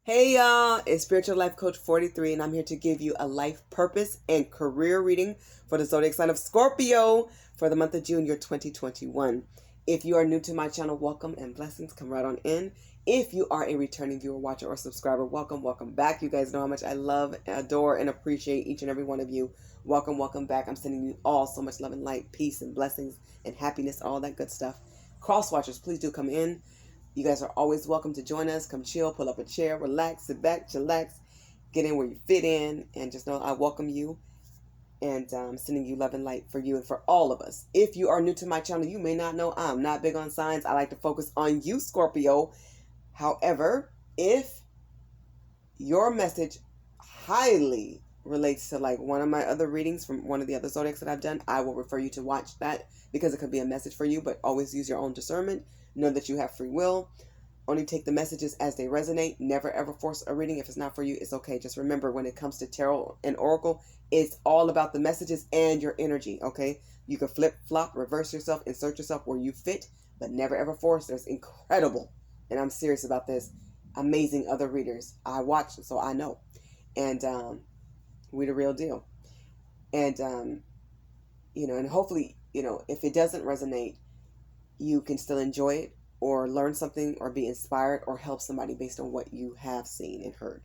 Hey y'all, it's Spiritual Life Coach 43, and I'm here to give you a life purpose and career reading for the zodiac sign of Scorpio for the month of June, year 2021. If you are new to my channel, welcome and blessings. Come right on in. If you are a returning viewer, watcher, or subscriber, welcome back. You guys know how much I love, adore, and appreciate each and every one of you. Welcome back. I'm sending you all so much love and light, peace and blessings and happiness, all that good stuff. Cross watchers, please do come in. You guys are always welcome to join us. Come chill, pull up a chair, relax, sit back, chillax, get in where you fit in, and just know I welcome you, and I'm sending you love and light for you and for all of us. If you are new to my channel, you may not know I'm not big on signs. I like to focus on you, Scorpio. However, if your message highly relates to like one of my other readings from one of the other zodiacs that I've done, I will refer you to watch that because it could be a message for you, but always use your own discernment. Know that you have free will. Only take the messages as they resonate. Never ever force a reading. If it's not for you, it's okay. Just remember, when it comes to tarot and oracle, it's all about the messages and your energy, okay? You can flip, flop, reverse yourself, insert yourself where you fit, but never ever force. There's incredible, and I'm serious about this, amazing other readers. I watch, so I know. And we the real deal. And, and hopefully, if it doesn't resonate, you can still enjoy it or learn something or be inspired or help somebody based on what you have seen and heard.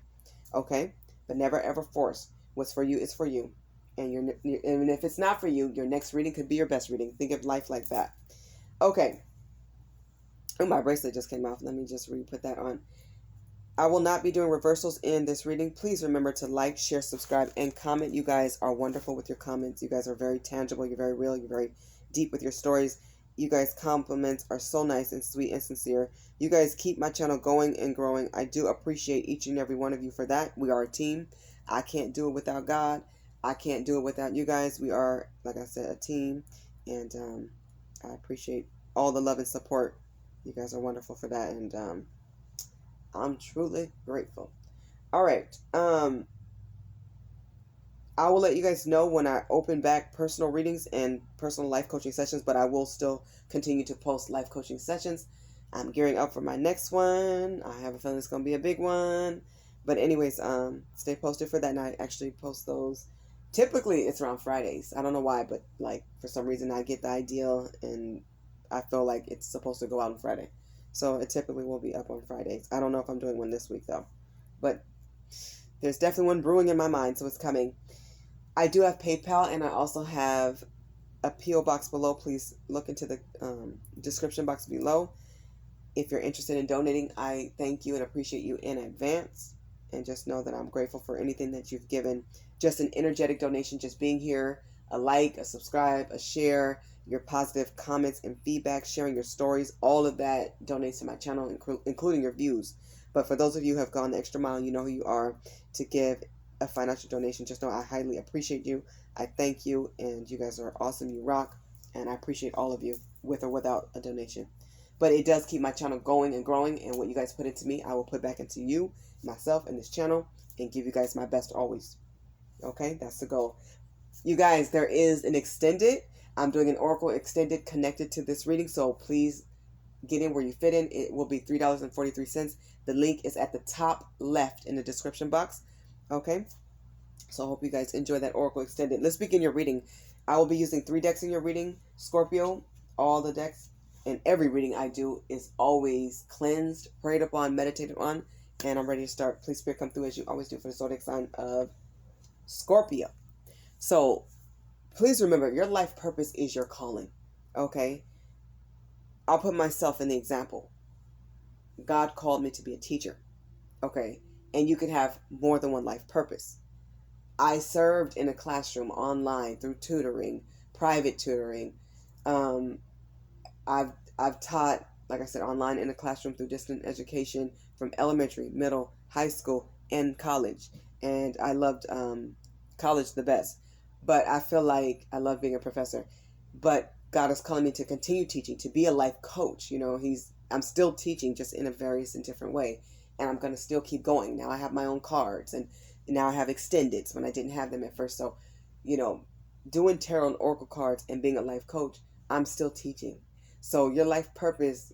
Okay? But never ever force. What's for you is for you. And if it's not for you, your next reading could be your best reading. Think of life like that. Okay. Oh, my bracelet just came off. Let me just re-put that on. I will not be doing reversals in this reading. Please remember to like, share, subscribe, and comment. You guys are wonderful with your comments. You guys are very tangible. You're very real. You're very deep with your stories. You guys' compliments are so nice and sweet and sincere. You guys keep my channel going and growing. I do appreciate each and every one of you for that. We are a team. I can't do it without God. I can't do it without you guys. We are, like I said, a team. And I appreciate all the love and support. You guys are wonderful for that. And I'm truly grateful. All right. I will let you guys know when I open back personal readings and personal life coaching sessions, but I will still continue to post life coaching sessions. I'm gearing up for my next one. I have a feeling it's going to be a big one. But anyways, stay posted for that, and I actually post those. Typically, it's around Fridays. I don't know why, but like for some reason I get the idea and I feel like it's supposed to go out on Friday. So it typically will be up on Fridays. I don't know if I'm doing one this week though. But there's definitely one brewing in my mind, so it's coming. I do have PayPal, and I also have a P.O. box below. Please look into the description box below. If you're interested in donating, I thank you and appreciate you in advance. And just know that I'm grateful for anything that you've given. Just an energetic donation, just being here, a like, a subscribe, a share, your positive comments and feedback, sharing your stories, all of that donates to my channel, including your views. But for those of you who have gone the extra mile, you know who you are, to give a financial donation. Just know I highly appreciate you. I thank you, and you guys are awesome. You rock, and I appreciate all of you, with or without a donation. But it does keep my channel going and growing, and what you guys put into me, I will put back into you, myself, and this channel, and give you guys my best always. Okay, that's the goal. You guys, there is an extended. I'm doing an Oracle extended connected to this reading, so please get in where you fit in. It will be $3.43. The link is at the top left in the description box. Okay, so I hope you guys enjoy that Oracle Extended. Let's begin your reading. I will be using 3 decks in your reading, Scorpio. All the decks and every reading I do is always cleansed, prayed upon, meditated on, and I'm ready to start. Please, Spirit, come through as you always do for the zodiac sign of Scorpio. So please remember, your life purpose is your calling, okay? I'll put myself in the example. God called me to be a teacher, okay? And you could have more than one life purpose. I served in a classroom online through tutoring, private tutoring. I've taught, like I said, online in a classroom through distant education from elementary, middle, high school, and college. And I loved college the best. But I feel like I love being a professor. But God is calling me to continue teaching, to be a life coach. I'm still teaching, just in a various and different way. And I'm going to still keep going. Now I have my own cards, and now I have extendeds when I didn't have them at first. So, doing tarot and oracle cards and being a life coach, I'm still teaching. So your life purpose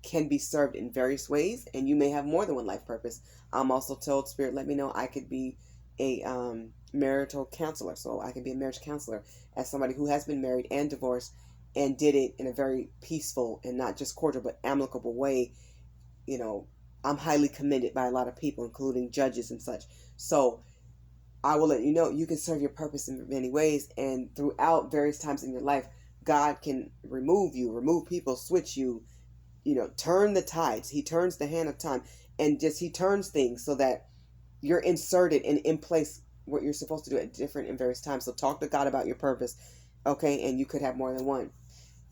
can be served in various ways, and you may have more than one life purpose. I'm also told, Spirit let me know, I could be a marital counselor. So I can be a marriage counselor as somebody who has been married and divorced and did it in a very peaceful and not just cordial but amicable way. You know, I'm highly commended by a lot of people, including judges and such. So I will let you know you can serve your purpose in many ways, and throughout various times in your life, God can remove you, remove people, switch you, you know, turn the tides. He turns the hand of time, and just he turns things so that you're inserted and in place what you're supposed to do at different and various times. So talk to God about your purpose, okay? And you could have more than one.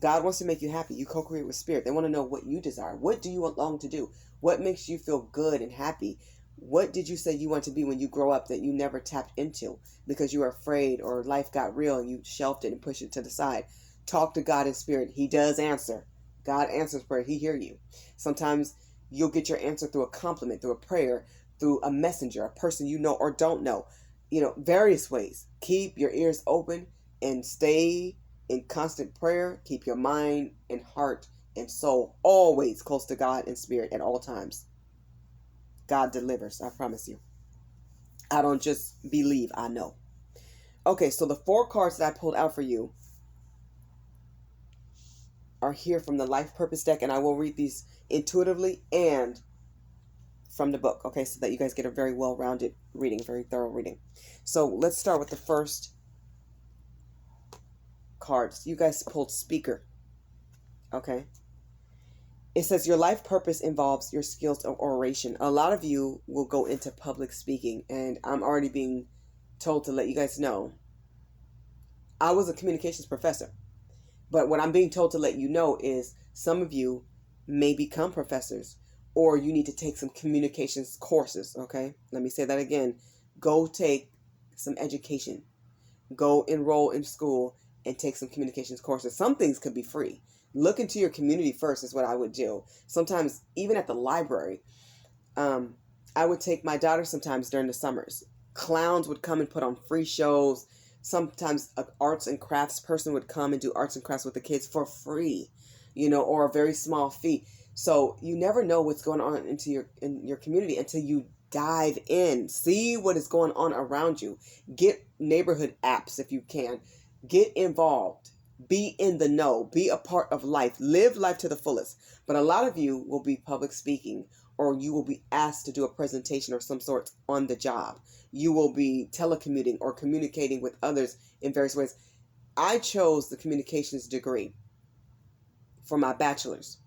God wants to make you happy. You co-create with Spirit. They want to know what you desire. What do you long to do? What makes you feel good and happy? What did you say you want to be when you grow up that you never tapped into because you were afraid or life got real and you shelved it and pushed it to the side? Talk to God in Spirit. He does answer. God answers prayer. He hears you. Sometimes you'll get your answer through a compliment, through a prayer, through a messenger, a person you know or don't know. You know, various ways. Keep your ears open and stay in constant prayer. Keep your mind and heart and soul always close to God and Spirit at all times. God delivers, I promise you. I don't just believe, I know. Okay, so the 4 cards that I pulled out for you are here from the Life Purpose deck, and I will read these intuitively and from the book, okay, so that you guys get a very well-rounded reading, very thorough reading. So let's start with the first cards. You guys pulled Speaker, okay? It says your life purpose involves your skills of oration. A lot of you will go into public speaking, and I'm already being told to let you guys know. I was a communications professor, but what I'm being told to let you know is some of you may become professors, or you need to take some communications courses, okay? Let me say that again. Go take some education. Go enroll in school and take some communications courses. Some things could be free. Look into your community first is what I would do. Sometimes, even at the library, I would take my daughter sometimes during the summers. Clowns would come and put on free shows. Sometimes an arts and crafts person would come and do arts and crafts with the kids for free, you know, or a very small fee. So you never know what's going on in your community until you dive in. See what is going on around you. Get neighborhood apps if you can. Get involved. Be in the know. Be a part of life. Live life to the fullest. But a lot of you will be public speaking, or you will be asked to do a presentation or some sort on the job. You will be telecommuting or communicating with others in various ways. I chose the communications degree for my bachelor's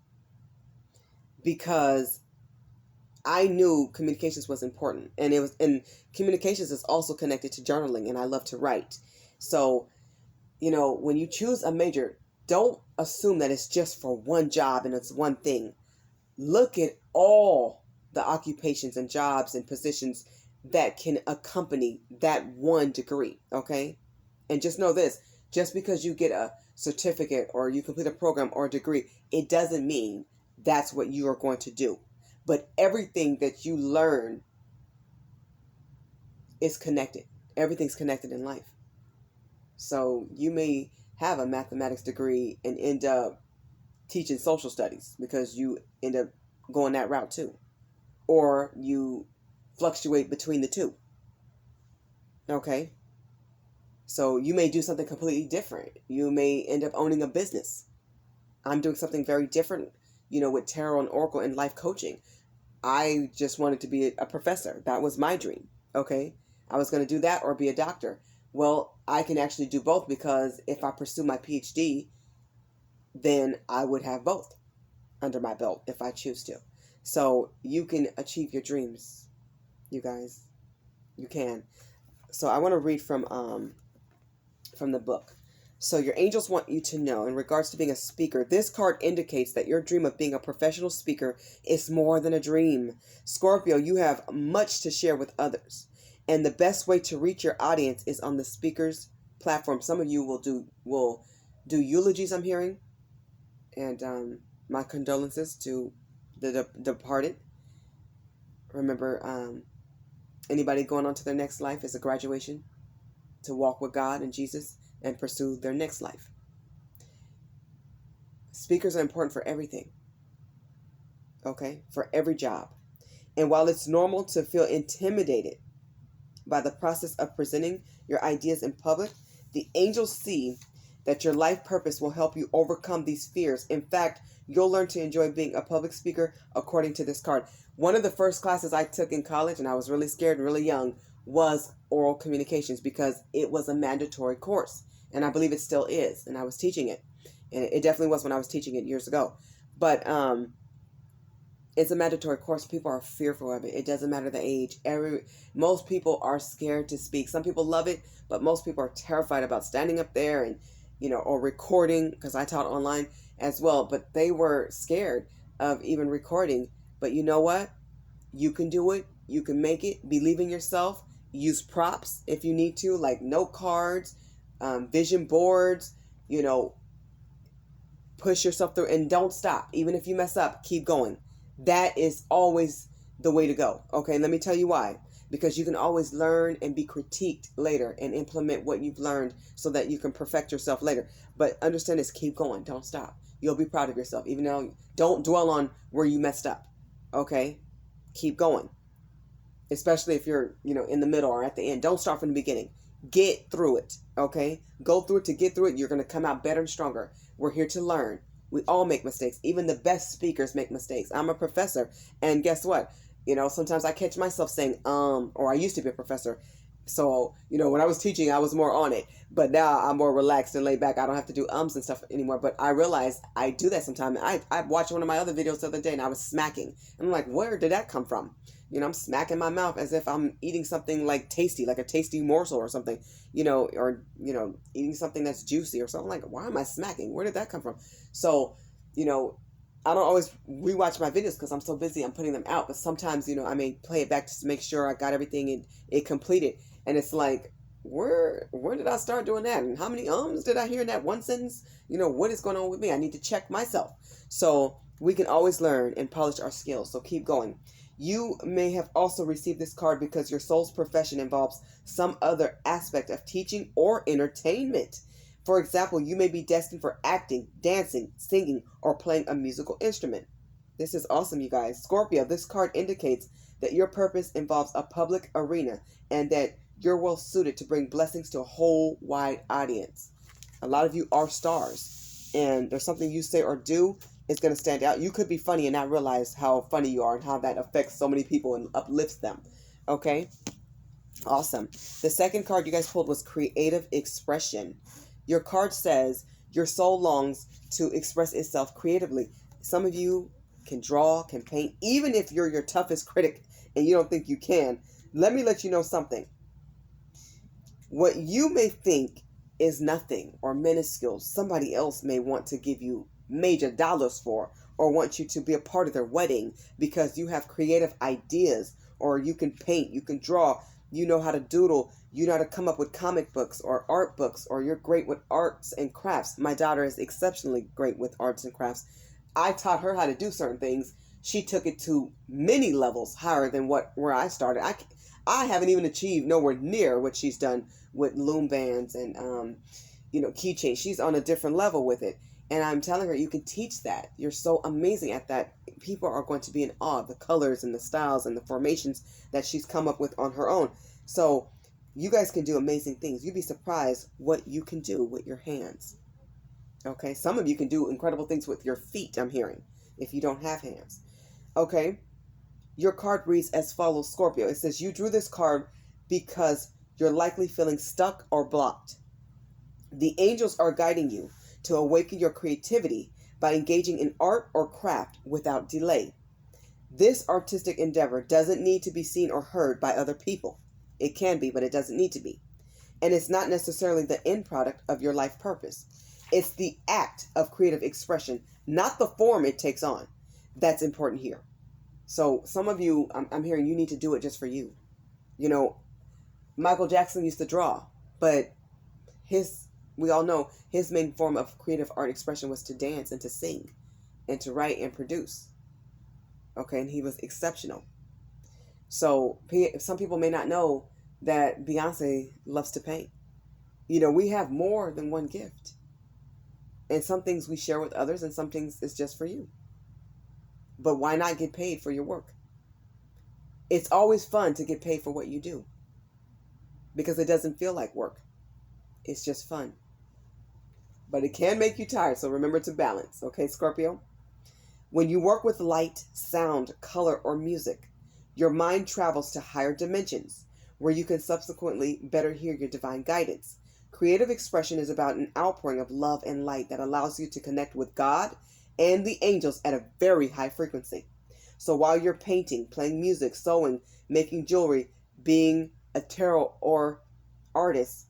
because I knew communications was important, and communications is also connected to journaling, and I love to write. So, you know, when you choose a major, don't assume that it's just for one job and it's one thing. Look at all the occupations and jobs and positions that can accompany that one degree, okay? And just know this, just because you get a certificate or you complete a program or a degree, it doesn't mean that's what you are going to do. But everything that you learn is connected. Everything's connected in life. So you may have a mathematics degree and end up teaching social studies because you end up going that route too. Or you fluctuate between the two. Okay? So you may do something completely different. You may end up owning a business. I'm doing something very different, you know, with tarot and oracle and life coaching. I just wanted to be a professor. That was my dream. Okay? I was going to do that or be a doctor. Well, I can actually do both because if I pursue my PhD, then I would have both under my belt if I choose to. So you can achieve your dreams, you guys. You can. So I want to read from the book. So your angels want you to know, in regards to being a speaker, this card indicates that your dream of being a professional speaker is more than a dream. Scorpio, you have much to share with others. And the best way to reach your audience is on the speaker's platform. Some of you will do eulogies, I'm hearing. And my condolences to the departed. Remember, anybody going on to their next life is a graduation to walk with God and Jesus and pursue their next life. Speakers are important for everything. okay, for every job. And while it's normal to feel intimidated by the process of presenting your ideas in public, the angels see that your life purpose will help you overcome these fears. In fact, you'll learn to enjoy being a public speaker according to this card. One of the first classes I took in college, and I was really scared and really young, was oral communications because it was a mandatory course. And I believe it still is. And I was teaching it. And it definitely was when I was teaching it years ago. But it's a mandatory course. People are fearful of it. It doesn't matter the age. Most people are scared to speak. Some people love it, but most people are terrified about standing up there and, or recording, because I taught online as well, but they were scared of even recording. But you know what? You can do it. You can make it. Believe in yourself. Use props if you need to, like note cards, vision boards, push yourself through and don't stop. Even if you mess up, keep going. That is always the way to go. Okay, let me tell you why. Because you can always learn and be critiqued later and implement what you've learned so that you can perfect yourself later. But understand this, keep going. Don't stop. You'll be proud of yourself. Even though, don't dwell on where you messed up. Okay? Keep going. Especially if you're, in the middle or at the end. Don't start from the beginning. Get through it. Okay? Go through it. To get through it, you're going to come out better and stronger. We're here to learn. We all make mistakes. Even the best speakers make mistakes. I'm a professor. And guess what? Sometimes I catch myself saying, or I used to be a professor. So, when I was teaching, I was more on it. But now I'm more relaxed and laid back. I don't have to do ums and stuff anymore. But I realize I do that sometimes. I watched one of my other videos the other day and I was smacking. And I'm like, where did that come from? I'm smacking my mouth as if I'm eating something like tasty, like a tasty morsel or something, or eating something that's juicy or something. Like, why am I smacking? Where did that come from? So, I don't always rewatch my videos because I'm so busy. I'm putting them out. But sometimes, I may play it back just to make sure I got everything and it completed. And it's like, where did I start doing that? And how many ums did I hear in that one sentence? What is going on with me? I need to check myself. So we can always learn and polish our skills. So keep going. You may have also received this card because your soul's profession involves some other aspect of teaching or entertainment. For example, you may be destined for acting, dancing, singing, or playing a musical instrument. This is awesome, you guys. Scorpio, this card indicates that your purpose involves a public arena and that you're well suited to bring blessings to a whole wide audience. A lot of you are stars, and there's something you say or do is going to stand out. You could be funny and not realize how funny you are and how that affects so many people and uplifts them. Okay? Awesome. The second card you guys pulled was creative expression. Your card says your soul longs to express itself creatively. Some of you can draw, can paint, even if you're your toughest critic and you don't think you can. Let me let you know something. What you may think is nothing or minuscule, somebody else may want to give you major dollars for, or want you to be a part of their wedding because you have creative ideas, or you can paint, you can draw, you know how to doodle, you know how to come up with comic books or art books, or you're great with arts and crafts. My daughter is exceptionally great with arts and crafts. I taught her how to do certain things. She took it to many levels higher than where I started. I haven't even achieved nowhere near what she's done with loom bands and keychains. She's on a different level with it. And I'm telling her, you can teach that. You're so amazing at that. People are going to be in awe of the colors and the styles and the formations that she's come up with on her own. So you guys can do amazing things. You'd be surprised what you can do with your hands. Okay, some of you can do incredible things with your feet, I'm hearing, if you don't have hands. Okay, your card reads as follows, Scorpio. It says you drew this card because you're likely feeling stuck or blocked. The angels are guiding you to awaken your creativity by engaging in art or craft without delay. This artistic endeavor doesn't need to be seen or heard by other people. It can be, but it doesn't need to be. And it's not necessarily the end product of your life purpose. It's the act of creative expression, not the form it takes on. That's important here. So some of you, I'm hearing you need to do it just for you. Michael Jackson used to draw, but we all know his main form of creative art expression was to dance and to sing and to write and produce. Okay, and he was exceptional. So some people may not know that Beyonce loves to paint. We have more than one gift. And some things we share with others and some things is just for you. But why not get paid for your work? It's always fun to get paid for what you do because it doesn't feel like work. It's just fun. But it can make you tired, so remember to balance, okay, Scorpio? When you work with light, sound, color, or music, your mind travels to higher dimensions where you can subsequently better hear your divine guidance. Creative expression is about an outpouring of love and light that allows you to connect with God and the angels at a very high frequency. So while you're painting, playing music, sewing, making jewelry, being a tarot or artist,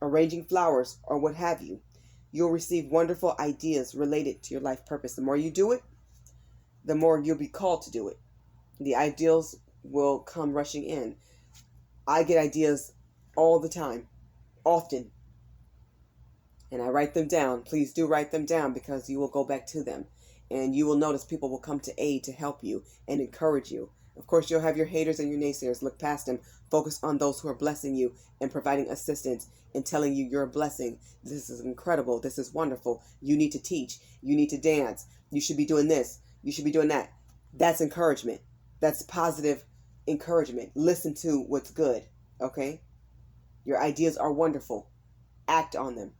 arranging flowers, or what have you, you'll receive wonderful ideas related to your life purpose. The more you do it, the more you'll be called to do it. The ideas will come rushing in. I get ideas all the time, often, and I write them down. Please do write them down because you will go back to them, and you will notice people will come to aid to help you and encourage you. Of course, you'll have your haters and your naysayers. Look past them. Focus on those who are blessing you and providing assistance and telling you you're a blessing. This is incredible. This is wonderful. You need to teach. You need to dance. You should be doing this. You should be doing that. That's encouragement. That's positive encouragement. Listen to what's good, okay? Your ideas are wonderful. Act on them.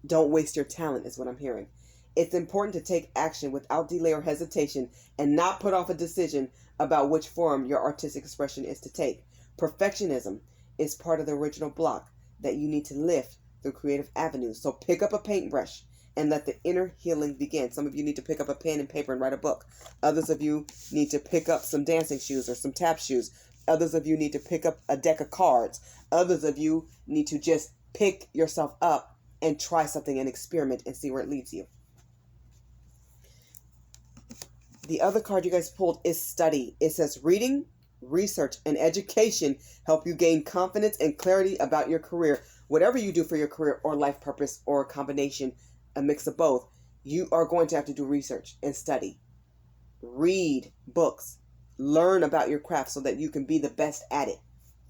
Don't waste your talent is what I'm hearing. It's important to take action without delay or hesitation and not put off a decision about which form your artistic expression is to take. Perfectionism is part of the original block that you need to lift through creative avenues. So pick up a paintbrush and let the inner healing begin. Some of you need to pick up a pen and paper and write a book. Others of you need to pick up some dancing shoes or some tap shoes. Others of you need to pick up a deck of cards. Others of you need to just pick yourself up and try something and experiment and see where it leads you. The other card you guys pulled is study. It says reading, research, and education help you gain confidence and clarity about your career. Whatever you do for your career or life purpose or a combination, a mix of both, you are going to have to do research and study. Read books. Learn about your craft so that you can be the best at it.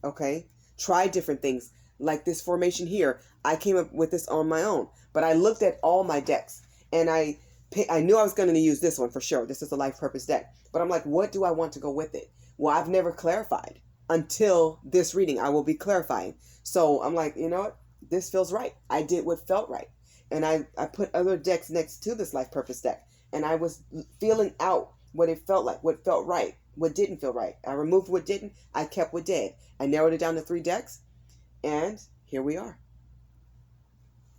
Okay? Try different things. Like this formation here. I came up with this on my own. But I looked at all my decks and I knew I was going to use this one for sure. This is a life purpose deck. But I'm like, what do I want to go with it? Well, I've never clarified. Until this reading, I will be clarifying. So I'm like, you know what? This feels right. I did what felt right. And I put other decks next to this life purpose deck. And I was feeling out what it felt like, what felt right, what didn't feel right. I removed what didn't. I kept what did. I narrowed it down to 3 decks. And here we are.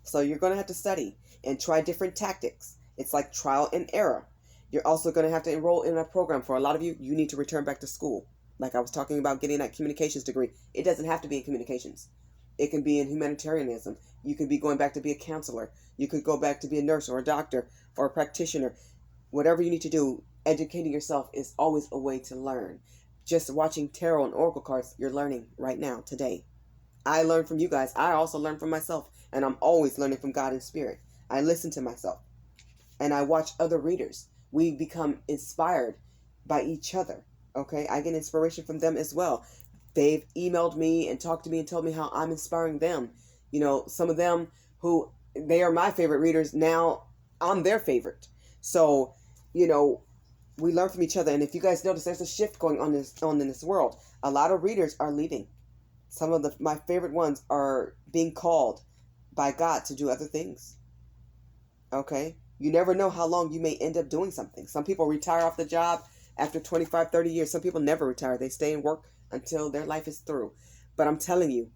So you're going to have to study and try different tactics. It's like trial and error. You're also going to have to enroll in a program. For a lot of you, you need to return back to school. Like I was talking about getting that communications degree. It doesn't have to be in communications. It can be in humanitarianism. You could be going back to be a counselor. You could go back to be a nurse or a doctor or a practitioner. Whatever you need to do, educating yourself is always a way to learn. Just watching tarot and oracle cards, you're learning right now, today. I learn from you guys. I also learn from myself. And I'm always learning from God in spirit. I listen to myself. And I watch other readers. We become inspired by each other. Okay? I get inspiration from them as well. They've emailed me and talked to me and told me how I'm inspiring them. You know, some of them who, they are my favorite readers. Now I'm their favorite. So, you know, we learn from each other. And if you guys notice, there's a shift going on in this world. A lot of readers are leaving. Some of my favorite ones are being called by God to do other things. Okay? You never know how long you may end up doing something. Some people retire off the job after 25, 30 years. Some people never retire. They stay and work until their life is through. But I'm telling you,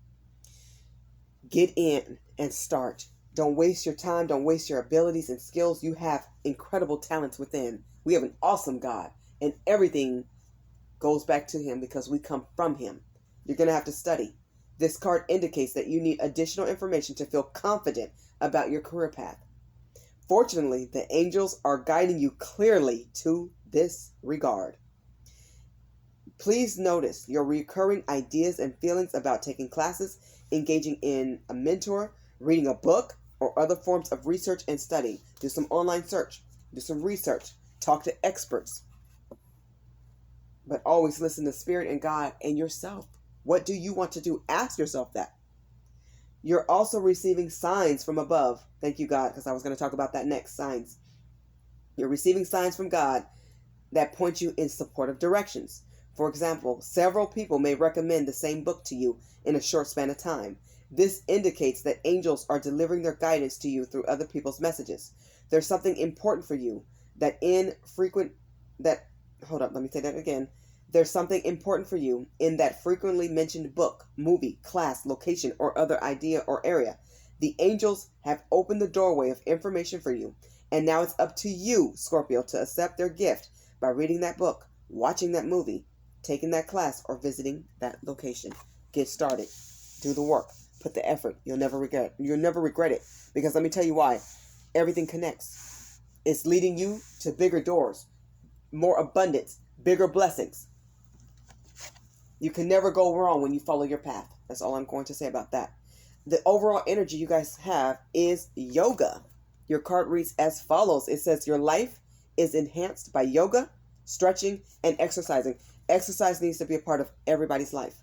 get in and start. Don't waste your time. Don't waste your abilities and skills. You have incredible talents within. We have an awesome God. And everything goes back to Him because we come from Him. You're going to have to study. This card indicates that you need additional information to feel confident about your career path. Fortunately, the angels are guiding you clearly to this regard. Please notice your recurring ideas and feelings about taking classes, engaging in a mentor, reading a book, or other forms of research and study. Do some online search. Do some research. Talk to experts. But always listen to Spirit and God and yourself. What do you want to do? Ask yourself that. You're also receiving signs from above. Thank you, God, because I was going to talk about that next, signs. You're receiving signs from God that point you in supportive directions. For example, several people may recommend the same book to you in a short span of time. This indicates that angels are delivering their guidance to you through other people's messages. There's something important for you There's something important for you in that frequently mentioned book, movie, class, location, or other idea or area. The angels have opened the doorway of information for you, and now it's up to you, Scorpio, to accept their gift by reading that book, watching that movie, taking that class, or visiting that location. Get started. Do the work. Put the effort. You'll never regret it. Because let me tell you why. Everything connects. It's leading you to bigger doors, more abundance, bigger blessings. You can never go wrong when you follow your path. That's all I'm going to say about that. The overall energy you guys have is yoga. Your card reads as follows. It says your life is enhanced by yoga, stretching, and exercising. Exercise needs to be a part of everybody's life.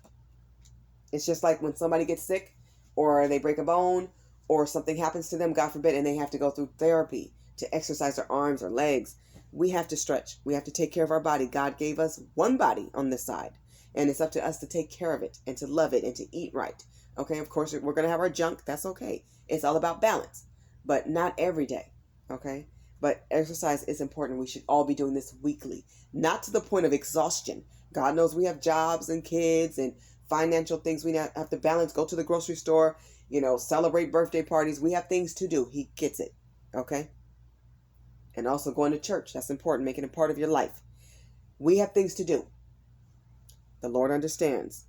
It's just like when somebody gets sick or they break a bone or something happens to them, God forbid, and they have to go through therapy to exercise their arms or legs. We have to stretch. We have to take care of our body. God gave us one body on this side, and it's up to us to take care of it and to love it and to eat right. Okay, of course, we're going to have our junk. That's okay. It's all about balance, but not every day. Okay, but exercise is important. We should all be doing this weekly, not to the point of exhaustion. God knows we have jobs and kids and financial things we have to balance. Go to the grocery store, celebrate birthday parties. We have things to do. He gets it. Okay. And also going to church. That's important. Making it part of your life. We have things to do. The Lord understands.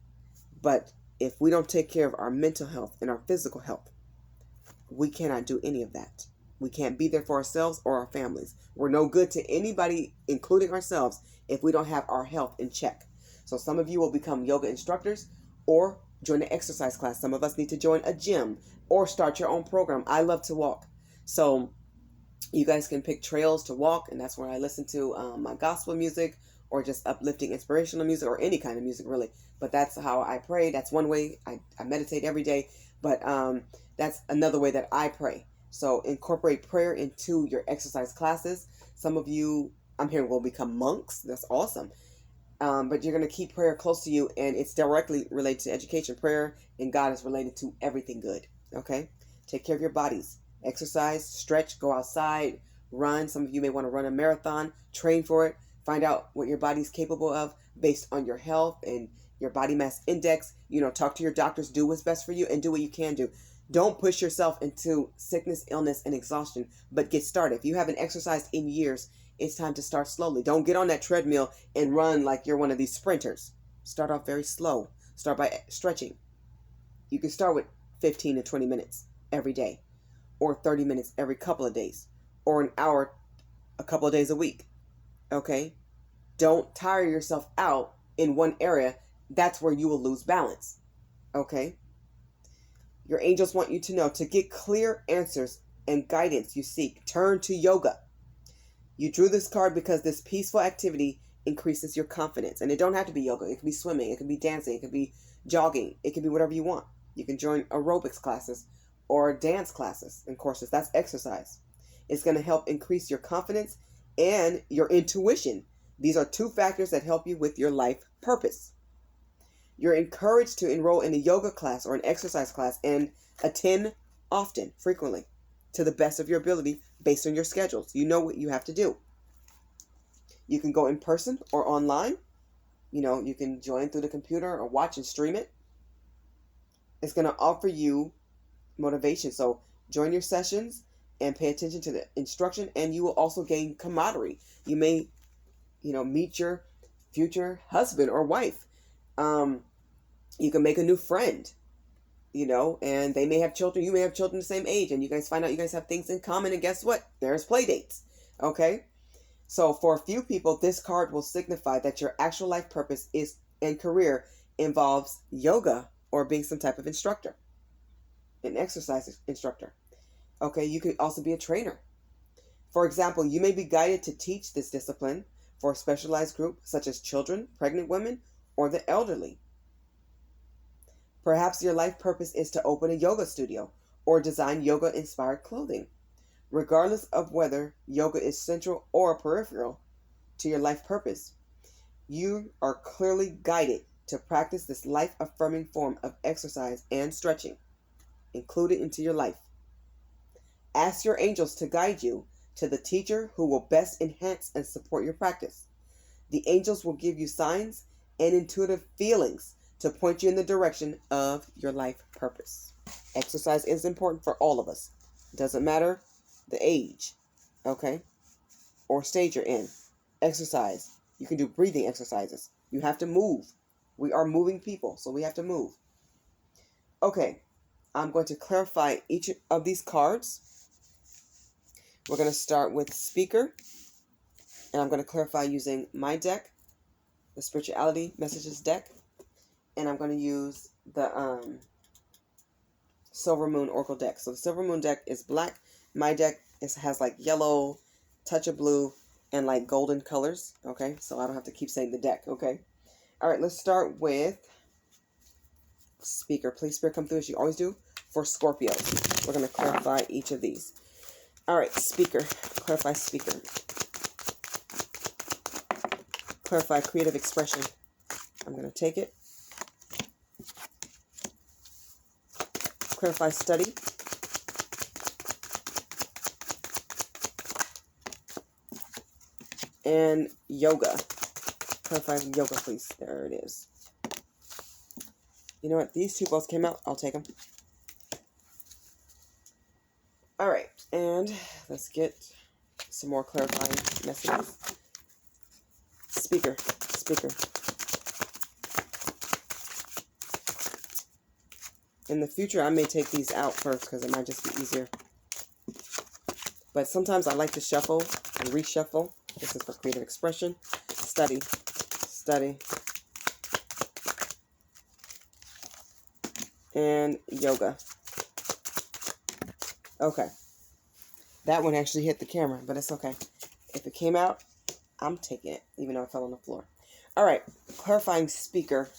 But if we don't take care of our mental health and our physical health, we cannot do any of that. We can't be there for ourselves or our families. We're no good to anybody, including ourselves, if we don't have our health in check. So some of you will become yoga instructors or join an exercise class. Some of us need to join a gym or start your own program. I love to walk. So you guys can pick trails to walk, and that's where I listen to my gospel music or just uplifting inspirational music or any kind of music, really. But that's how I pray. That's one way. I meditate every day. But that's another way that I pray. So incorporate prayer into your exercise classes. Some of you, I'm hearing, will become monks. That's awesome. But you're going to keep prayer close to you, and it's directly related to education. Prayer and God is related to everything good. Okay? Take care of your bodies. Exercise, stretch, go outside, run. Some of you may want to run a marathon. Train for it. Find out what your body's capable of based on your health and your body mass index. Talk to your doctors. Do what's best for you and do what you can do. Don't push yourself into sickness, illness, and exhaustion, but get started. If you haven't exercised in years, it's time to start slowly. Don't get on that treadmill and run like you're one of these sprinters. Start off very slow. Start by stretching. You can start with 15 to 20 minutes every day, or 30 minutes every couple of days, or an hour a couple of days a week. Okay? Don't tire yourself out in one area. That's where you will lose balance. Okay? Your angels want you to know to get clear answers and guidance you seek. Turn to yoga. You drew this card because this peaceful activity increases your confidence. And it don't have to be yoga. It can be swimming. It can be dancing. It can be jogging. It can be whatever you want. You can join aerobics classes or dance classes and courses. That's exercise. It's going to help increase your confidence and your intuition. These are two factors that help you with your life purpose. You're encouraged to enroll in a yoga class or an exercise class and attend often, frequently, to the best of your ability based on your schedules. You know what you have to do. You can go in person or online. You can join through the computer or watch and stream it. It's going to offer you motivation. So join your sessions and pay attention to the instruction, and you will also gain camaraderie. You may, meet your future husband or wife. You can make a new friend, and they may have children. You may have children the same age, and you guys find out you guys have things in common, and guess what? There's play dates. Okay? So for a few people, this card will signify that your actual life purpose and career involves yoga or being some type of instructor, an exercise instructor. Okay? You could also be a trainer. For example, you may be guided to teach this discipline for a specialized group, such as children, pregnant women, or the elderly. Perhaps your life purpose is to open a yoga studio or design yoga-inspired clothing. Regardless of whether yoga is central or peripheral to your life purpose, you are clearly guided to practice this life-affirming form of exercise and stretching. Include it into your life. Ask your angels to guide you to the teacher who will best enhance and support your practice. The angels will give you signs and intuitive feelings to point you in the direction of your life purpose. Exercise is important for all of us. It doesn't matter the age, okay, or stage you're in. Exercise. You can do breathing exercises. You have to move. We are moving people, so we have to move. Okay, I'm going to clarify each of these cards. We're going to start with speaker, and I'm going to clarify using my deck, the Spirituality Messages deck, and I'm going to use the Silver Moon Oracle deck. So the Silver Moon deck is black. My deck has like yellow, touch of blue, and like golden colors. Okay, so I don't have to keep saying the deck. Okay, all right. Let's start with speaker. Please, Spirit, come through as you always do for Scorpio. We're going to clarify each of these. All right, speaker. Clarify speaker. Clarify creative expression. I'm going to take it. Clarify study. And yoga. Clarify yoga, please. There it is. You know what? These two both came out. I'll take them. All right. And let's get some more clarifying messages. Speaker. Speaker. In the future, I may take these out first because it might just be easier. But sometimes I like to shuffle and reshuffle. This is for creative expression. Study. Study. And yoga. Okay. That one actually hit the camera, but it's okay. If it came out, I'm taking it, even though it fell on the floor. All right. Clarifying speaker.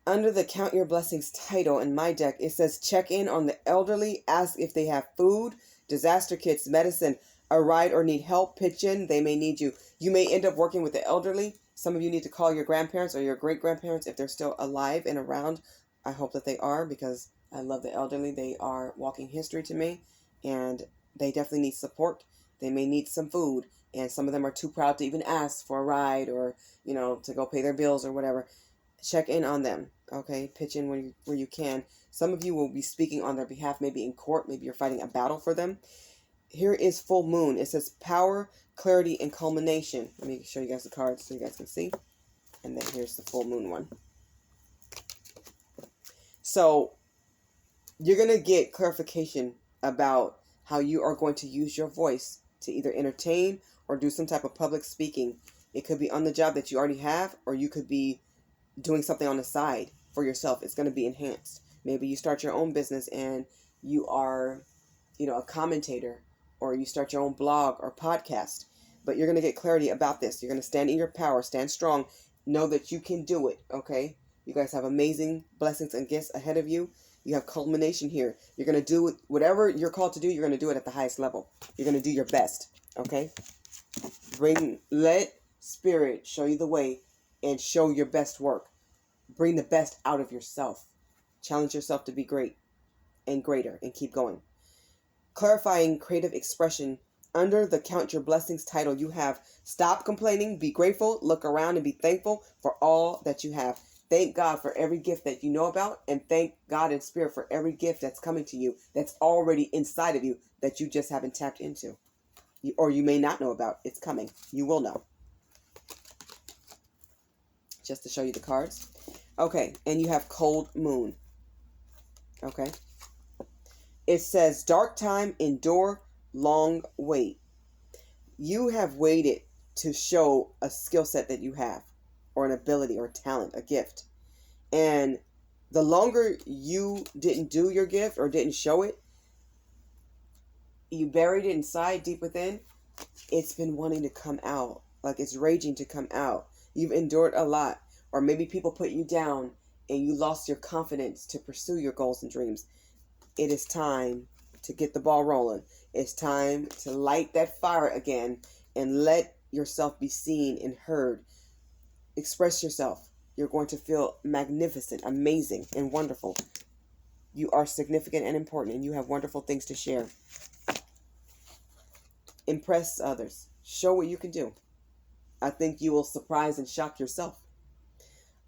Under the Count Your Blessings title in my deck, it says check in on the elderly, ask if they have food, disaster kits, medicine, a ride, or need help. Pitch in. They may need you. You may end up working with the elderly. Some of you need to call your grandparents or your great-grandparents if they're still alive and around. I hope that they are, because I love the elderly. They are walking history to me, and they definitely need support. They may need some food, and some of them are too proud to even ask for a ride or, you know, to go pay their bills or whatever. Check in on them, okay? Pitch in where you can. Some of you will be speaking on their behalf, maybe in court. Maybe you're fighting a battle for them. Here is full moon. It says power, clarity, and culmination. Let me show you guys the cards so you guys can see. And then here's the full moon one. So you're going to get clarification about how you are going to use your voice to either entertain or do some type of public speaking. It could be on the job that you already have, or you could be doing something on the side for yourself. It's going to be enhanced. Maybe you start your own business and you are, you know, a commentator, or you start your own blog or podcast. But you're going to get clarity about this. You're going to stand in your power, stand strong, know that you can do it, okay? You guys have amazing blessings and gifts ahead of you. You have culmination here. You're going to do whatever you're called to do. You're going to do it at the highest level. You're going to do your best, okay? Let Spirit show you the way and show your best work. Bring the best out of yourself. Challenge yourself to be great and greater, and keep going. Clarifying creative expression. Under the Count Your Blessings title, you have stop complaining, be grateful, look around, and be thankful for all that you have. Thank God for every gift that you know about, and thank God in Spirit for every gift that's coming to you, that's already inside of you, that you just haven't tapped into. Or you may not know about. It's coming. You will know. Just to show you the cards. Okay, and you have cold moon. Okay. It says dark time, endure, long wait. You have waited to show a skill set that you have, or an ability or talent, a gift. And the longer you didn't do your gift or didn't show it, you buried it inside deep within, it's been wanting to come out. Like it's raging to come out. You've endured a lot. or maybe people put you down and you lost your confidence to pursue your goals and dreams. It is time to get the ball rolling. It's time to light that fire again and let yourself be seen and heard. Express yourself. You're going to feel magnificent, amazing, and wonderful. You are significant and important, and you have wonderful things to share. Impress others. Show what you can do. I think you will surprise and shock yourself.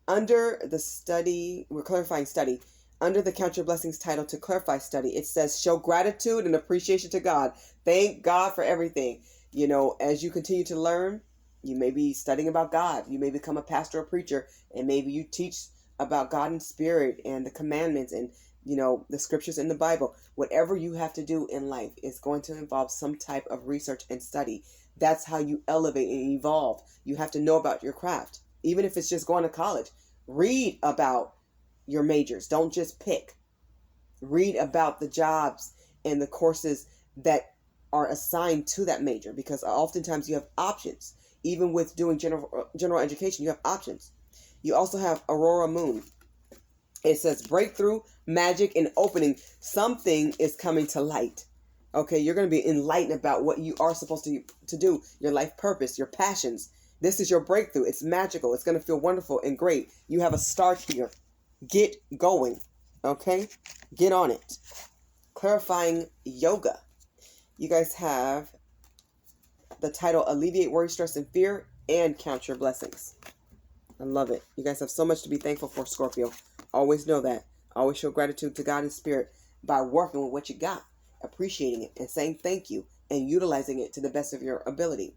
Under the study, we're clarifying study. Under the Count Your Blessings title to clarify study, it says, show gratitude and appreciation to God. Thank God for everything. You know, as you continue to learn, you may be studying about God. You may become a pastor or preacher, and maybe you teach about God in spirit and the commandments and, you know, the scriptures in the Bible. Whatever you have to do in life is going to involve some type of research and study. That's how you elevate and evolve. You have to know about your craft. Even if it's just going to college, read about your majors. Don't just pick. Read about the jobs and the courses that are assigned to that major, because oftentimes you have options. Even with doing general education, you have options. You also have Aurora Moon. It says breakthrough, magic, and opening. Something is coming to light. Okay, you're going to be enlightened about what you are supposed to do, your life purpose, your passions. This is your breakthrough. It's magical. It's going to feel wonderful and great. You have a start here. Get going. Okay? Get on it. Clarifying yoga. You guys have the title Alleviate Worry, Stress, and Fear, and Count Your Blessings. I love it. You guys have so much to be thankful for, Scorpio. Always know that. Always show gratitude to God and spirit by working with what you got, appreciating it, and saying thank you, and utilizing it to the best of your ability.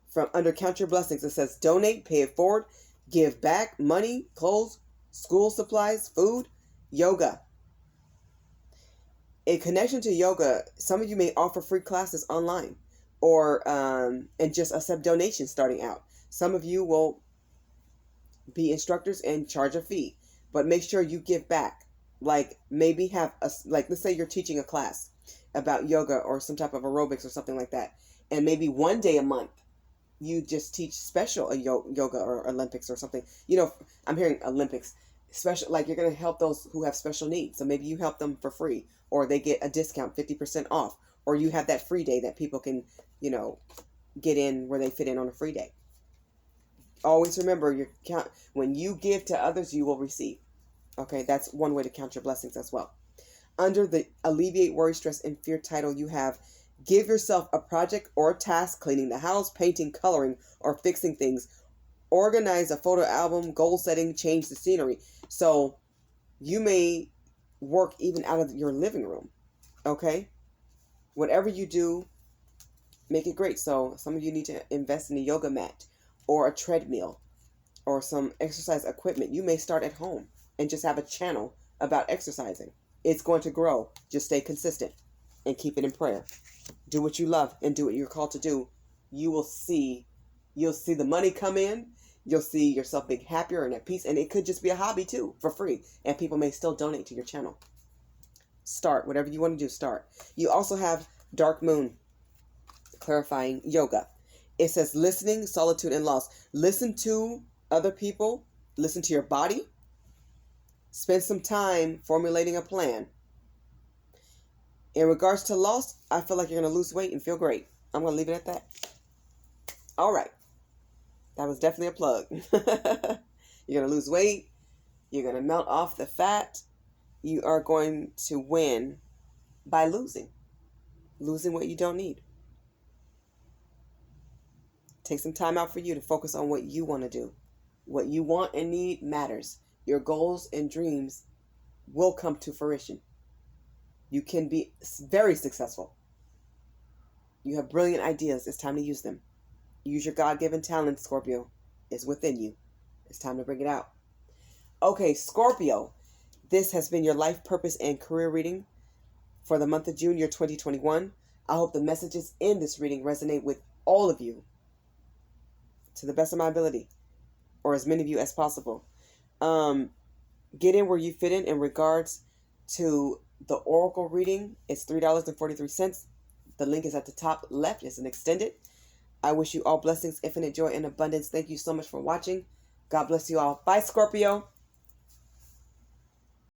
From under Count Your Blessings, it says donate, pay it forward, give back, money, clothes, school supplies, food, yoga. In connection to yoga, some of you may offer free classes online, or and just accept donations starting out. Some of you will be instructors and charge a fee, but make sure you give back. Like maybe have let's say you're teaching a class about yoga or some type of aerobics or something like that, and maybe one day a month you just teach special yoga or Olympics or something. You know, I'm hearing Olympics special, like you're going to help those who have special needs. So maybe you help them for free, or they get a discount, 50% off, or you have that free day that people can, you know, get in where they fit in on a free day. Always remember, when you give to others, you will receive. Okay, that's one way to count your blessings as well. Under the Alleviate Worry, Stress, and Fear title, you have give yourself a project or a task, cleaning the house, painting, coloring, or fixing things. Organize a photo album, goal setting, change the scenery. So you may work even out of your living room. Okay? Whatever you do, make it great. So some of you need to invest in a yoga mat or a treadmill or some exercise equipment. You may start at home and just have a channel about exercising. It's going to grow. Just stay consistent and keep it in prayer. Do what you love and do what you're called to do. You'll see the money come in. You'll see yourself being happier and at peace. And it could just be a hobby too, for free. And people may still donate to your channel. Start. Whatever you want to do, start. You also have Dark Moon, clarifying yoga. It says listening, solitude, and loss. Listen to other people. Listen to your body. Spend some time formulating a plan. In regards to loss, I feel like you're going to lose weight and feel great. I'm going to leave it at that. All right. That was definitely a plug. You're going to lose weight. You're going to melt off the fat. You are going to win by losing. Losing what you don't need. Take some time out for you to focus on what you want to do. What you want and need matters. Your goals and dreams will come to fruition. You can be very successful. You have brilliant ideas. It's time to use them. Use your God-given talent, Scorpio. It's within you. It's time to bring it out. Okay, Scorpio. This has been your life purpose and career reading for the month of June, year 2021. I hope the messages in this reading resonate with all of you to the best of my ability, or as many of you as possible. Get in where you fit in regards to the oracle reading. It's $3.43. The link is at the top left. It's an extended. I wish you all blessings, infinite joy, and abundance. Thank you so much for watching. God bless you all. Bye, Scorpio.